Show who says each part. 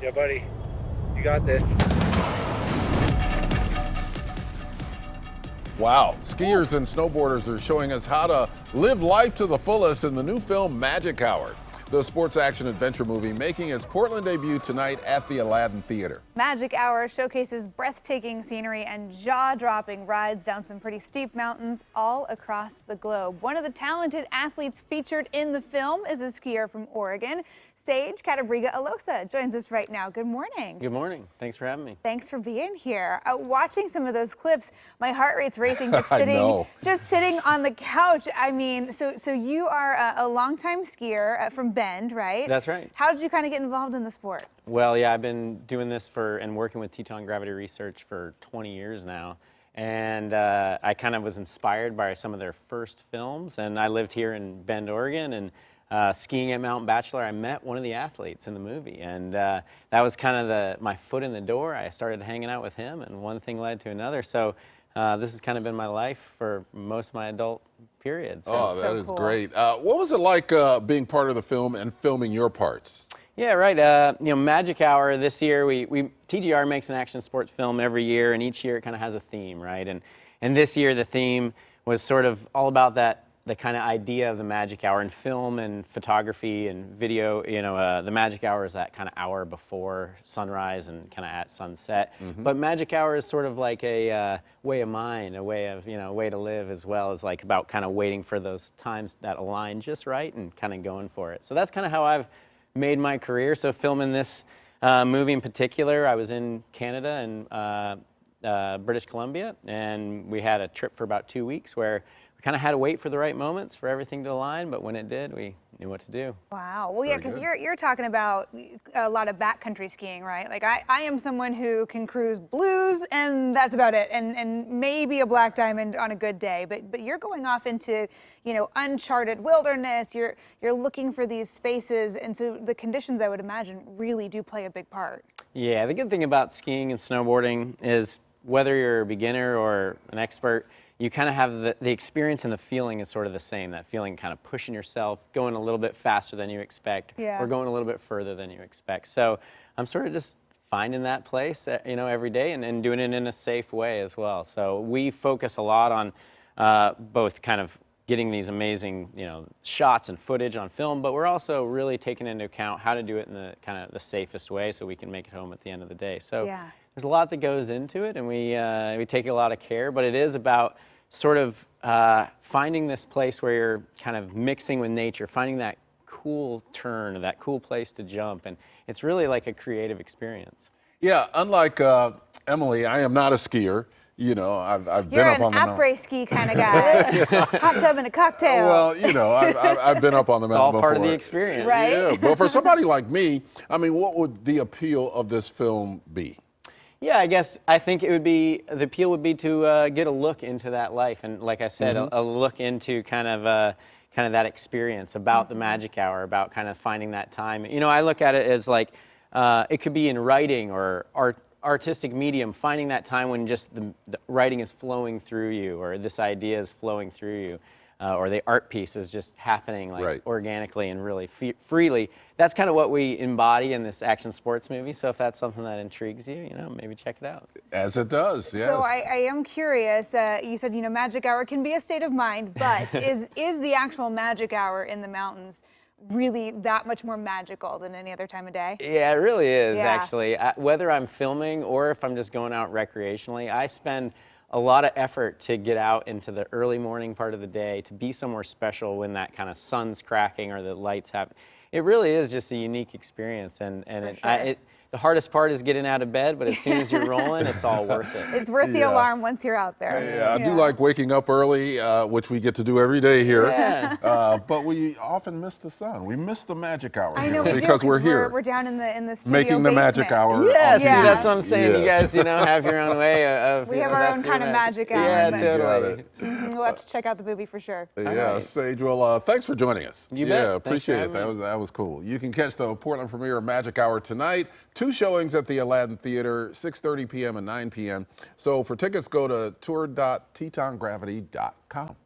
Speaker 1: Yeah, buddy. You got this.
Speaker 2: Wow. Skiers and snowboarders are showing us how to live life to the fullest in the new film Magic Hour, the sports action adventure movie making its Portland debut tonight at the Aladdin Theater.
Speaker 3: Magic Hour showcases breathtaking scenery and jaw-dropping rides down some pretty steep mountains all across the globe. One of the talented athletes featured in the film is a skier from Oregon. Sage Catabriga-Alosa joins us right now. Good morning.
Speaker 4: Good morning. Thanks for having me.
Speaker 3: Thanks for being here. Watching some of those clips, my heart rate's racing just sitting on the couch. I mean, so you are a longtime skier from Bend, right?
Speaker 4: That's right.
Speaker 3: How did you kind of get involved in the sport?
Speaker 4: Well, yeah, I've been doing this and working with Teton Gravity Research for 20 years now. And I kind of was inspired by some of their first films. And I lived here in Bend, Oregon, and skiing at Mount Bachelor, I met one of the athletes in the movie. And that was kind of my foot in the door. I started hanging out with him, and one thing led to another. So this has kind of been my life for most of my adult period. So.
Speaker 2: Oh, that is great. What was it like being part of the film and filming your parts?
Speaker 4: Yeah, right. You know, Magic Hour this year, TGR makes an action sports film every year, and each year it kind of has a theme, right? And this year the theme was sort of all about the kind of idea of the Magic Hour in film and photography and video. You know, the Magic Hour is that kind of hour before sunrise and kind of at sunset. But Magic Hour is sort of like a way of mind, a way to live, as well as like about kind of waiting for those times that align just right and kind of going for it. So that's kind of how I've made my career. So filming this movie in particular, I was in Canada and British Columbia, and we had a trip for about 2 weeks where we kind of had to wait for the right moments for everything to align, but when it did, we knew what to do.
Speaker 3: Wow. Well, yeah, because you're talking about a lot of backcountry skiing, right? Like I am someone who can cruise blues, and that's about it, and maybe a black diamond on a good day. But you're going off into, you know, uncharted wilderness. You're looking for these spaces, and so the conditions, I would imagine, really do play a big part.
Speaker 4: Yeah, the good thing about skiing and snowboarding is whether you're a beginner or an expert, you kind of have the experience, and the feeling is sort of the same. That feeling kind of pushing yourself, going a little bit faster than you expect, or going a little bit further than you expect. So I'm sort of just finding that place, you know, every day, and doing it in a safe way as well. So we focus a lot on both kind of getting these amazing, you know, shots and footage on film, but we're also really taking into account how to do it in the kind of the safest way so we can make it home at the end of the day. So there's a lot that goes into it, and we take a lot of care, but it is about sort of finding this place where you're kind of mixing with nature, finding that cool turn, that cool place to jump, and it's really like a creative experience.
Speaker 2: Yeah, unlike Emily, I am not a skier. You know, I've been up on the mountain.
Speaker 3: You're an après-ski kind of guy. Hot tub and a cocktail.
Speaker 2: Well, you know, I've been up on the mountain before.
Speaker 4: It's all part of the experience.
Speaker 3: Right?
Speaker 2: Yeah, but for somebody like me, I mean, what would the appeal of this film be?
Speaker 4: Yeah, I think the appeal would be to get a look into that life, and like I said, a look into kind of that experience about the Magic Hour, about kind of finding that time. You know, I look at it as like it could be in writing or artistic medium, finding that time when just the writing is flowing through you, or this idea is flowing through you, or the art piece is just happening like organically and really freely. That's kind of what we embody in this action sports movie. So if that's something that intrigues you, you know, maybe check it out.
Speaker 2: As it does, yes.
Speaker 3: So I am curious. You said, you know, Magic Hour can be a state of mind, but is the actual Magic Hour in the mountains really that much more magical than any other time of day?
Speaker 4: Yeah, it really is, actually. Whether I'm filming or if I'm just going out recreationally, I spend a lot of effort to get out into the early morning part of the day, to be somewhere special when that kind of sun's cracking or the lights happen. It really is just a unique experience, and the hardest part is getting out of bed, but as soon as you're rolling, it's all worth it.
Speaker 3: It's worth the alarm once you're out there.
Speaker 2: Yeah, I do like waking up early, which we get to do every day here. But we often miss the sun. We miss the Magic Hour.
Speaker 3: I know,
Speaker 2: because we're here.
Speaker 3: We're down in the studio
Speaker 2: making the
Speaker 3: basement.
Speaker 2: Magic Hour.
Speaker 4: Yes, that's what I'm saying. You guys, you know, have your own way of.
Speaker 3: We have our own kind of Magic Hour.
Speaker 4: Yeah, totally.
Speaker 3: We'll have to check out the movie for sure.
Speaker 2: Yeah, Sage, well, thanks for joining us.
Speaker 4: You bet.
Speaker 2: Yeah, appreciate it. That was cool. You can catch the Portland premiere of Magic Hour tonight. 2 showings at the Aladdin Theater, 6:30 p.m. and 9 p.m. So for tickets, go to tour.tetongravity.com.